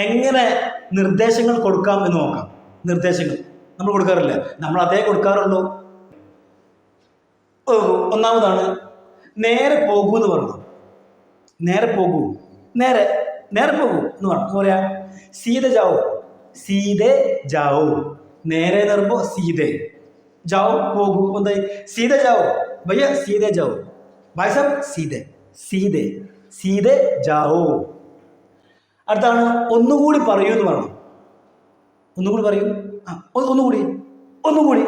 എങ്ങനെ നിർദ്ദേശങ്ങൾ കൊടുക്കാം എന്ന് നോക്കാം. നിർദ്ദേശങ്ങൾ നമ്മൾ കൊടുക്കാറില്ല, നമ്മൾ അതേ കൊടുക്കാറുള്ളൂ. ഒന്നാമതാണ് നേരെ പോകൂ എന്ന് പറഞ്ഞു. നേരെ പോകൂ, നേരെ നേരെ പോകൂ എന്ന് പറഞ്ഞു. എന്താ പറയാ? സീതെ ജാവോ, സീതെ ജാവോ. നേരെ എന്ന് പറയുമ്പോൾ സീതെ, ജാവോ പോകൂ. എന്തായി? സീതെ ജാവോ ഭയ്യ, സീതെ ജാവോ ഭായ് സാബ്, സീതെ സീതെ സീതെ ജാവോ. അടുത്താണ് ഒന്നുകൂടി പറയൂ എന്ന് പറഞ്ഞു. ഒന്നുകൂടി പറയൂ, ഒന്നുകൂടി ഒന്നുകൂടി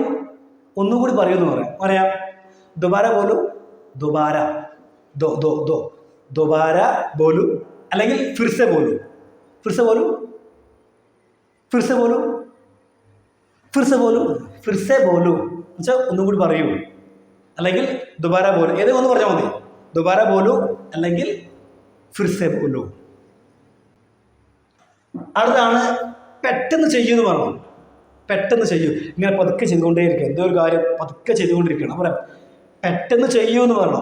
ഒന്നുകൂടി പറയൂ എന്ന് പറയാം. ദുബാര ബോലു, ദുബാര, ദോ ദോ ദോ ദുബാര ബോലു, അല്ലെങ്കിൽ ഫിർസെ ബോലു, ഫിർസെ ബോലു, ഫിർസെ ബോലു, ഫിർസെ ബോലു, ഫിർസെ ബോലു എന്നുവെച്ചാൽ ഒന്നുകൂടി പറയൂ, അല്ലെങ്കിൽ ദുബാര ബോലു. ഏതെങ്കിലും ഒന്ന് പറഞ്ഞാൽ മതി. ദുബാര ബോലു അല്ലെങ്കിൽ ഫിർസെ ബോലു. അടുത്താണ് പെട്ടെന്ന് ചെയ്യൂ എന്ന് പറഞ്ഞു. പെട്ടെന്ന് ചെയ്യൂ, ഇങ്ങനെ പതുക്കെ ചെയ്തുകൊണ്ടേയിരിക്കുക. എന്തോ ഒരു കാര്യം പതുക്കെ ചെയ്തുകൊണ്ടിരിക്കണം. പറയാം പെട്ടെന്ന് ചെയ്യൂ എന്ന് പറഞ്ഞു.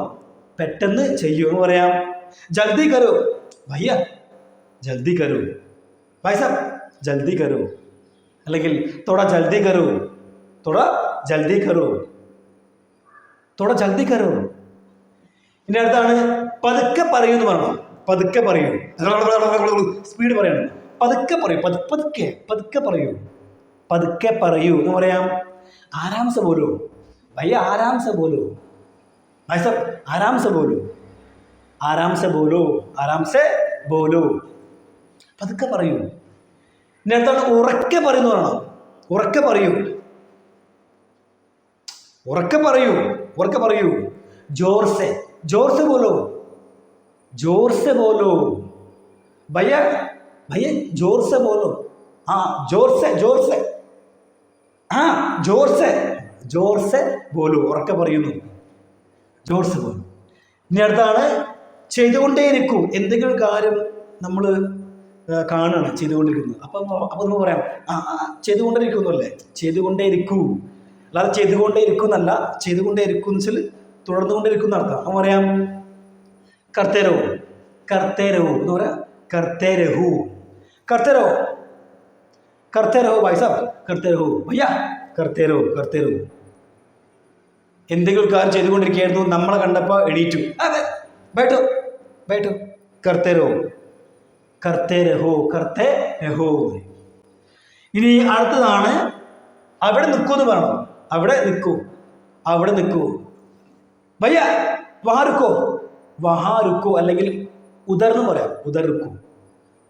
പെട്ടെന്ന് ചെയ്യൂ എന്ന് പറയാം. ജൽദി കരോ ഭയ്യ, ജൽദി കരോ ഭായ് സാബ്, ജൽദി കരോ. അല്ലെങ്കിൽ തോടാ ജൽദി കരോ, തോടാ ജൽദി കരോ, തോടാ ജൽദി കരോ. ഇനി അടുത്താണ് പതുക്കെ പറയൂ എന്ന് പറഞ്ഞു. പതുക്കെ പറയൂ, സ്പീഡ് പറയണം. പതുക്കെ പറയൂ, പതുക്കെ പതുക്കെ പറയൂ, പതുക്കെ പറയൂ എന്ന് പറയാം. ആരാംസെ ബോലോ ഭയ്യ, ആരാംസെ ബോലോ ഭായ് സാബ്, ആരാംസെ ബോലോ, ആരാംസെ ബോലോ, ആരാംസെ ബോലോ. പതുക്കെ പറയൂ. ഇനി അടുത്താണ് ഉറക്കെ പറയുന്നു പറയണം. ഉറക്കെ പറയൂ, ഉറക്കെ പറയൂ, ഉറക്കെ പറയൂ. ജോർസെ, ജോർസെ ബോലോ, ജോർസെ ബോലോ ഭയ്യ, ഭയ്യ ജോർസെ ബോലോ. ജോർസെ, ജോർസെ, ജോർസെ, ജോർസെ ബോലു. ഉറക്കെ പറയുന്നു, ജോർസെ ബോലു. ഇനി അടുത്താണ് ചെയ്തുകൊണ്ടേയിരിക്കൂ. എന്തെങ്കിലും കാര്യം നമ്മൾ കാണുകയാണ് ചെയ്തുകൊണ്ടിരിക്കുന്നത്, അപ്പം നമുക്ക് പറയാം ചെയ്തുകൊണ്ടേയിരിക്കുന്നല്ലേ, ചെയ്തുകൊണ്ടേയിരിക്കൂ. അല്ലാതെ ചെയ്തുകൊണ്ടേയിരിക്കും എന്നല്ല, ചെയ്തുകൊണ്ടേയിരിക്കും എന്ന് വെച്ചാൽ തുടർന്നുകൊണ്ടിരിക്കുന്ന അർത്ഥം. അപ്പം പറയാം കർത്തേരോ, കർത്തേരോ എന്ന് പറയാം. കർത്തേരഹു, കർത്തേരോ, കർത്തേരോ ഭായ് സാബ്, കർത്തേരഹു ഭയ്യ, കർത്തേരോ, കർത്തേരോ. എന്തെങ്കിലും കാര്യം ചെയ്തുകൊണ്ടിരിക്കുകയായിരുന്നു, നമ്മളെ കണ്ടപ്പോൾ എണീറ്റു. അതെ, ബൈഠോ ബൈഠോ, കർത്തേരോ, കർത്തേരഹോ, കർത്തേരഹോ. ഇനി അടുത്തതാണ് അവിടെ നിൽക്കൂ എന്ന് പറഞ്ഞു. അവിടെ നിൽക്കൂ, അവിടെ നിൽക്കൂ ഭയ്യ, വഹാ വഹാരുക്കോ, അല്ലെങ്കിൽ ഉദർന്ന് പറയാം. ഉദർക്കു,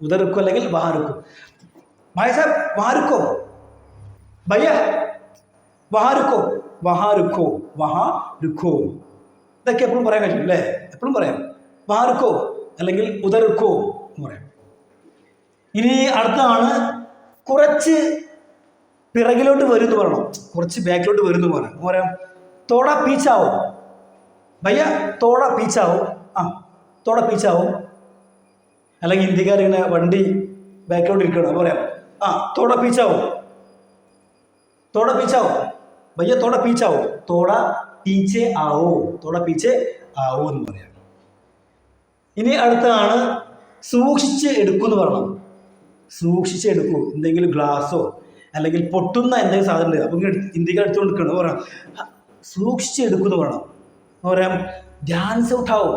ഉദർക്കു അല്ലെങ്കിൽ വഹാരുക്കു. ഭായ് സാബ് വഹാരുക്കോ ഭയ്യ, വഹാരുക്കോ, വഹാരുക്കോ, വഹാരുക്കോ. ഇതൊക്കെ എപ്പോഴും പറയാൻ കഴിയും അല്ലേ? എപ്പോഴും പറയാം. വഹാരുക്കോ അല്ലെങ്കിൽ ഉദർക്കോ എന്ന് പറയാം. ഇനി അടുത്താണ് കുറച്ച് പിറകിലോട്ട് വരും എന്ന് പറയണം. കുറച്ച് ബാക്കിലോട്ട് വരും എന്ന് പറയാം. തോടാ പീച്ചാവും ഭയ്യ, തോടാ പീച്ചാവും. തോടാ പീച്ചാവും. അല്ലെങ്കിൽ ഹിന്ദിക്കാരിങ്ങനെ വണ്ടി ബാക്കിലോട്ട് ഇരിക്കണം. അപ്പോൾ പറയാം തോടാ പീച്ചാവും, തോടാ പീച്ചാവും ഭയ്യ, തോടാ പീച്ചാവും, തോടാ പീച്ചെ ആവോ, തോടാ പീച്ചെ ആവോ എന്ന് പറയാം. ഇനി അടുത്താണ് സൂക്ഷിച്ച് എടുക്കൂ എന്ന് പറയണം. സൂക്ഷിച്ച് എടുക്കൂ. എന്തെങ്കിലും ഗ്ലാസ്സോ അല്ലെങ്കിൽ പൊട്ടുന്ന എന്തെങ്കിലും സാധനം ഉണ്ട്, അപ്പം ഇങ്ങനെ ഇന്ത്യക്കാർ എടുത്തുകൊണ്ട് നിൽക്കണം. പറയാം സൂക്ഷിച്ച് എടുക്കൂ എന്ന് പറയണം. പറയാം ധ്യാൻ സെ ഉഠാവോ,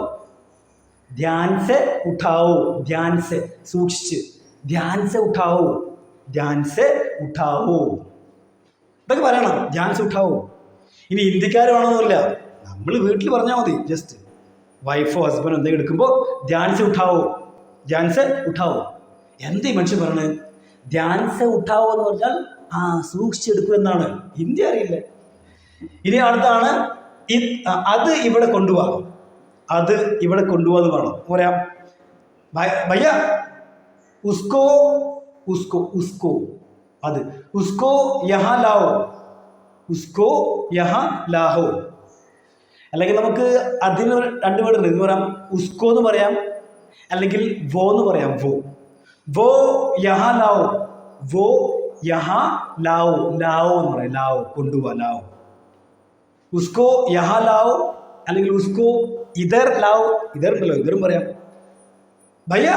ധ്യാൻ സെ ഉഠാവോ, ധ്യാൻ സെ സൂക്ഷിച്ച്, ധ്യാൻ സെ ഉഠാവോ, ധ്യാൻ സെ ഉഠാവോ. ഇതൊക്കെ പറയണം, ധ്യാൻ സെ ഉഠാവോ. ഇനി ഹിന്ദിക്കാർ വേണമെന്നില്ല, നമ്മൾ വീട്ടിൽ പറഞ്ഞാൽ മതി. ജസ്റ്റ് വൈഫോ ഹസ്ബൻഡോ എന്തെങ്കിലും എടുക്കുമ്പോൾ ധ്യാൻ സെ ഉഠാവോ, ധ്യാൻ സെ ഉഠാവോ. എന്ത് ഈ മനുഷ്യൻ പറഞ്ഞത്? ധ്യാൻ സെ ഉഠാവോ എന്ന് പറഞ്ഞാൽ സൂക്ഷിച്ചെടുക്കൂ എന്നാണ്. ഹിന്ദി അറിയില്ല. ഇനി അടുത്താണ് അത് ഇവിടെ കൊണ്ടുപോകാം. അത് ഇവിടെ കൊണ്ടുപോകാന്ന് പറയണം. പറയാം ഭയ്യ ഉസ്കോ, ഉസ്കോ, ഉസ്കോ, അത് ഉസ്കോ യഹാ ലാവോ, ഉസ്കോ യഹാ ലാഹോ. അല്ലെങ്കിൽ നമുക്ക് അതിന് രണ്ട് വേർഡ് ഉണ്ട്. എന്ന് പറയാം ഉസ്കോ എന്ന് പറയാം, അല്ലെങ്കിൽ വോ എന്ന് പറയാം. വോ യഹാ ലാവോ, വോ യഹാ ലാവോ, ലാവോ എന്ന് പറയാം. ലാവോ കൊണ്ടുപോവാ, ലാവോ. ഉസ്കോ യഹാ ലാവോ അല്ലെങ്കിൽ ഉസ്കോ ഇധർ ലാവോ. ഇധർ ഉണ്ടല്ലോ, ഇധറും പറയാം. ഭയ്യ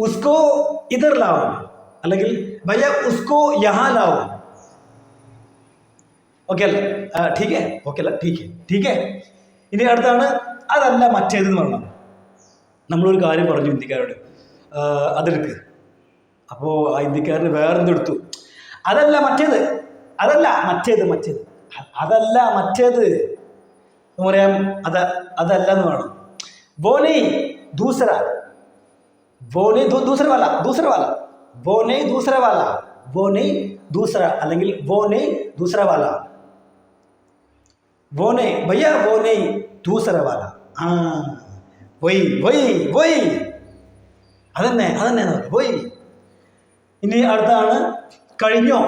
ഉസ്കോ ഇധർ ലാവോ, അല്ലെങ്കിൽ ഭയ്യ ഉസ്കോ യഹാ ലാവോ. ഓക്കെ അല്ലേ? ठीक है, ഓക്കെ അല്ല, ठीक है. ഇനി അടുത്താണ് അതല്ല മറ്റേതെന്ന് പറയണം. നമ്മളൊരു കാര്യം പറഞ്ഞു ഹിന്ദിക്കാരോട്, അതെടുക്ക്. അപ്പോൾ ആ ഹിന്ദിക്കാരന് വേറെന്തെടുത്തു, അതല്ല മറ്റേത്, അതല്ല മറ്റേത്, അതല്ല മറ്റേത് എന്ന് പറയാം. അതല്ല എന്ന് വേണം. वो नहीं दूसरा, वो नहीं दूसरा वाला, वो नहीं दूसरा वाला, वो नहीं दूसरा, അല്ലെങ്കിൽ वो नहीं दूसरा वाला, वो नहीं भैया, वो नहीं दूसरा वाला. വൈ അതന്നെ വൈ. ഇനി അടുത്താണ് കഴിഞ്ഞോ.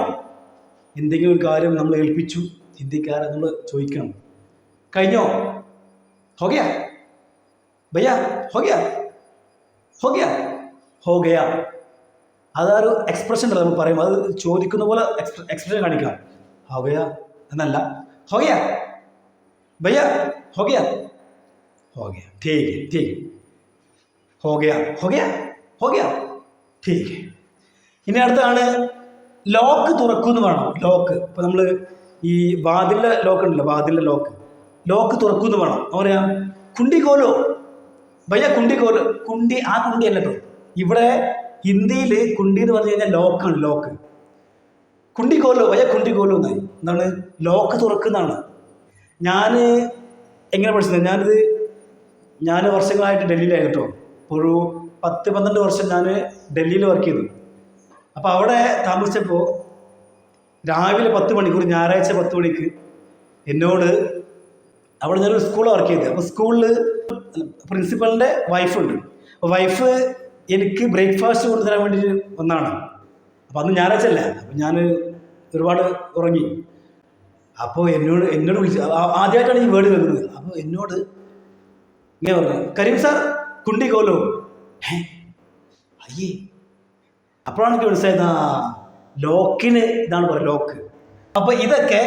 എന്തെങ്കിലും ഒരു കാര്യം നമ്മൾ ഏൽപ്പിച്ചു, ഹിന്ദിക്കാരെ നമ്മൾ ചോദിക്കണം, കഴിഞ്ഞോ, ഹോ ഗയാ ഭയ്യ, ഹോ ഗയാ. അതൊരു എക്സ്പ്രഷൻ ഉണ്ട്, നമ്മൾ പറയും, അത് ചോദിക്കുന്ന പോലെ എക്സ്പ്രഷൻ കാണിക്കാം. ഹോ ഗയാ എന്നല്ല, ഹോ ഗയാ ഭയ്യ, ഹോ ഗയാ, ठीक है, हो गया, ठीक है. ഇനി അടുത്താണ് ലോക്ക് തുറക്കുമെന്ന് വേണം. ലോക്ക് ഇപ്പം നമ്മൾ ഈ വാതിലിൻ്റെ ലോക്ക് ഉണ്ടല്ലോ, ലോക്ക് തുറക്കുമെന്ന് വേണം. എന്താ പറയാ, കുണ്ടി കോലോ ഭയ്യ, കുണ്ടി. ആ കുണ്ടി അല്ല കേട്ടോ, ഇവിടെ ഹിന്ദിയിൽ കുണ്ടി എന്ന് പറഞ്ഞു കഴിഞ്ഞാൽ ലോക്കാണ്, ലോക്ക്. കുണ്ടി കോലോ ഭയ്യ, കുണ്ടി കോലോ എന്നായി. എന്താണ്, ലോക്ക് തുറക്കുന്നതാണ്. ഞാൻ എങ്ങനെ പഠിച്ചത്, ഞാൻ വർഷങ്ങളായിട്ട് ഡൽഹിയിലായിരുന്നു കേട്ടോ. ഒരു 10-12 വർഷം ഞാൻ ഡൽഹിയിൽ വർക്ക് ചെയ്തു. അപ്പോൾ അവിടെ താമസിച്ചപ്പോൾ രാവിലെ 10 മണിക്ക്, ഒരു ഞായറാഴ്ച 10 മണിക്ക് എന്നോട്, അവിടെ ഞാനൊരു സ്കൂളിൽ വർക്ക് ചെയ്തത്. അപ്പോൾ സ്കൂളിൽ പ്രിൻസിപ്പലിൻ്റെ വൈഫുണ്ട്. അപ്പോൾ വൈഫ് എനിക്ക് ബ്രേക്ക്ഫാസ്റ്റ് കൊണ്ടുതരാൻ വേണ്ടി വന്നതാണ്. അപ്പോൾ അന്ന് ഞായറാഴ്ച അല്ല, അപ്പോൾ ഞാൻ ഒരുപാട് ഉറങ്ങി. അപ്പോൾ എന്നോട് വിളിച്ച്, ആദ്യമായിട്ടാണ് ഈ വേർഡ് കേൾക്കുന്നത്. അപ്പോൾ എന്നോട് ഇങ്ങനെ പറഞ്ഞു, കരീം സാർ കുണ്ടി കോലോ. അയ്യേ, അപ്പോഴാണ് എനിക്ക് മനസ്സിലായത്, ലോക്കിന് ഇതാണ് പറയുക, ലോക്ക്. അപ്പോൾ ഇതൊക്കെ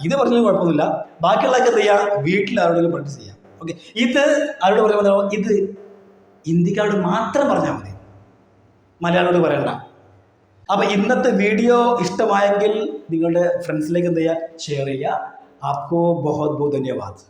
ഇത് പറഞ്ഞാലും കുഴപ്പമൊന്നുമില്ല. ബാക്കിയുള്ളതൊക്കെ എന്ത് ചെയ്യുക, വീട്ടിൽ ആരോടെങ്കിലും പ്രാക്ടീസ് ചെയ്യാം. ഓക്കെ, ഇത് ആരോട് പറയാൻ, ഇത് ഹിന്ദിക്കാരോട് മാത്രം പറഞ്ഞാൽ മതി, മലയാളോട് പറയണ്ട. അപ്പോൾ ഇന്നത്തെ വീഡിയോ ഇഷ്ടമായെങ്കിൽ നിങ്ങളുടെ ഫ്രണ്ട്സിലേക്ക് എന്ത് ചെയ്യുക, ഷെയർ ചെയ്യുക. ആപ്കോ ബഹുത് ബഹുത് ധന്യവാദ്.